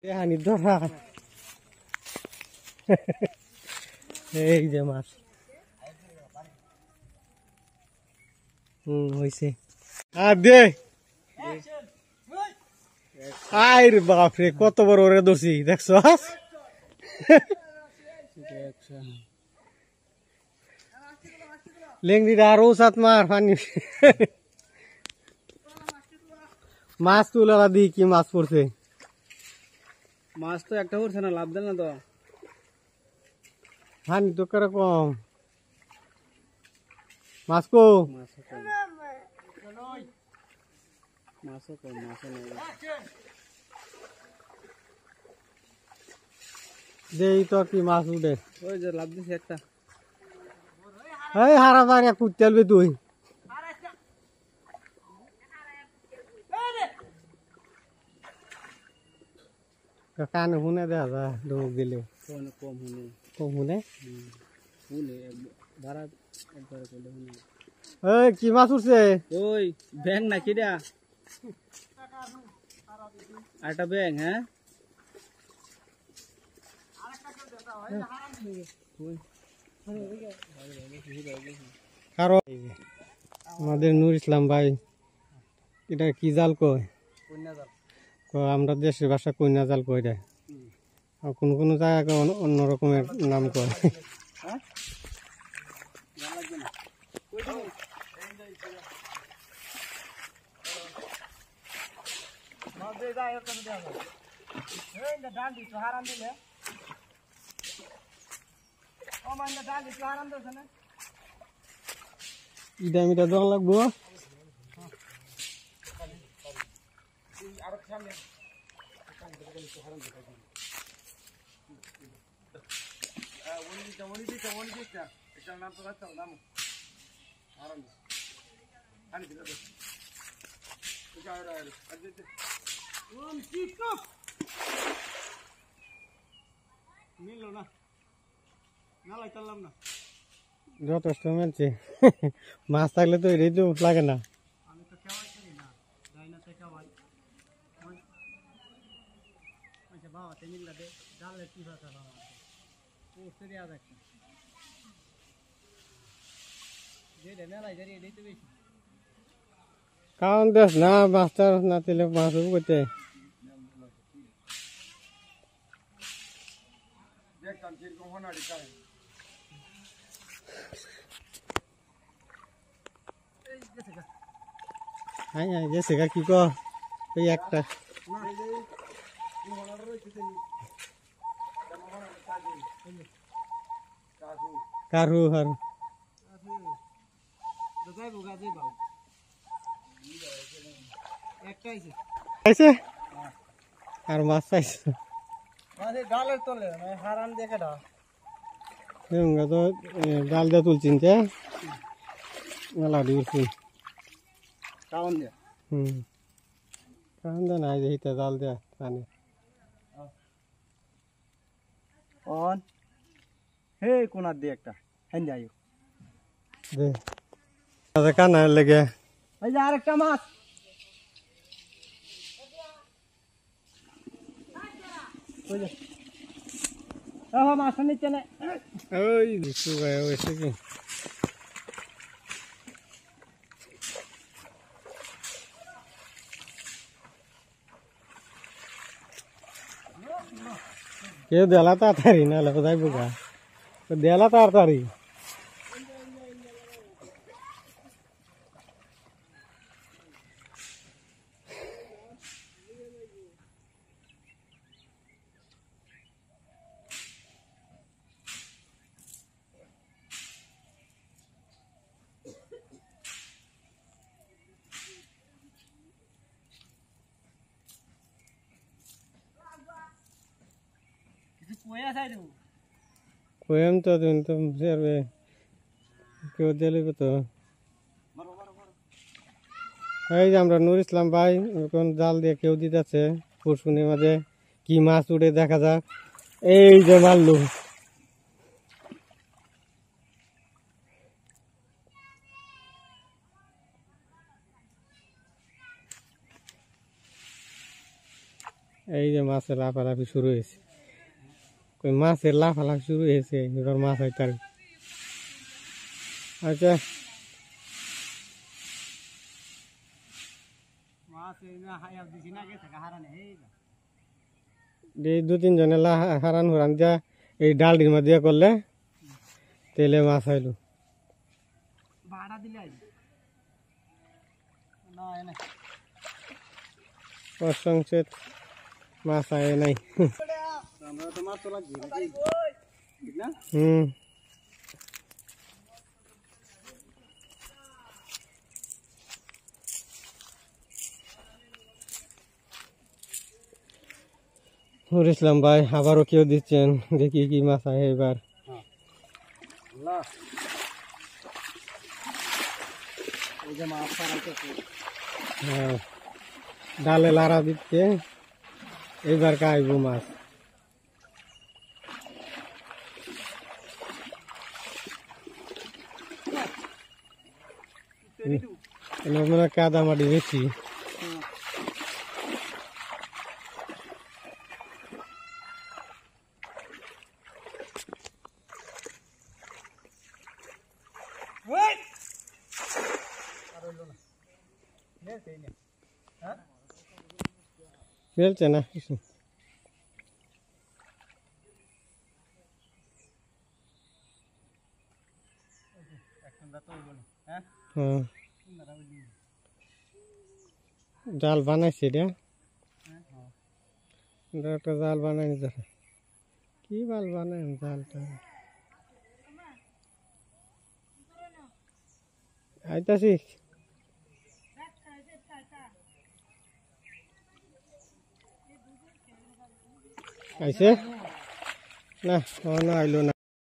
হানি ধরা এই যে মাছ হয়েছে আর দে আইর বাপরে কত বড় ওরে ধরছি দেখছো লেংড়িটা আরো সাত মার পানি মাছ তুলা দি কি মাছ পড়ছে মাছ তো একটা পড়ছে না লাভ দেন না তো পানি তো করে কম মাছ কো মাছও কম মাছও নেই দেই তো কি মাছ উঠে ওই যে লাভ দিছে একটা এই হারা মারিয়া কুটতে আলবে তুই কানে শুনে দেখা যায় দৌড় দিলে কম হুনে কম শুনে হুনে ভাড়া একবার করলে হুনে এই কি মাছ উঠছে ওই ব্যাং নাকি রা আরেকটা ব্যাং হ্যাঁ কারো আমাদের নূর ইসলাম ভাই এটা কি জাল কয় আমরা দেশের ভাষা কন্যা জাল কই দেয় আর কোন কোন জায়গায় অন্য রকমের নাম কয় ইটা মিটা দোকান লাগবো যথেষ্ট মেলছে মাছ থাকলে তো এটাই তো লাগে না কারণ দেখ না মাছটা না দিলে মাছ করতে হ্যাঁ হ্যাঁ গেছে কি কো এই একটা কারু হারু আইছে আর মাছ চাইছে ডালের তলে হারান দেখে দাও তো জাল দিয়ে তুলছেন যে মেলা দিয়েছি কারণ দিয়ে কারণ দেয় না এই যে জাল দেয়া পানি অন হে কোনার দিয়ে একটা হ্যাঁ যাইও দে কানা লেগে এই যে আরেকটা মাছ ওই যে মাছটা নিচ্ছে না ওই দিশু ভাই ওইসে কি কেউ দেলা তাড়াতাড়ি না হলে কোথায় বোকা দেলা তাড়াতাড়ি কোয়েম তো তুমি তো সেরবে কেউ দিলে তো এই যে আমরা নূর ইসলাম ভাই এখন জাল দিয়ে কেউ দিতেছে পরশুনির মাঝে কি মাছ উঠে দেখা যাক এই যে মারলু এই যে মাছের লাফালাফি শুরু হয়েছে, কই মাছের লাফালাফি শুরু হয়েছে, এবার মাছ হয়তো আর। আচ্ছা এই 2-3 জনে হারান হুরান দিয়া এই ডালডির মধ্যে করলে তেলে মাছ হইলো। প্রশংসিত মাছ আয় নাই। হুম নুর ইসলাম ভাই আবারও কেউ দিচ্ছেন, দেখি কি মাছ আয় এবার। হ্যাঁ ডালে লাড়া দিচ্ছে, এইবার কাইবো মাছ। মানে কাদা মাটি বেশি। ফেলছে না কিছু। হ্যাঁ জাল বানাইছে এটা, একটা জাল বানাই ধরে, কি জাল বানায় জালটা। আইতাছি আইছে না, আইলো না।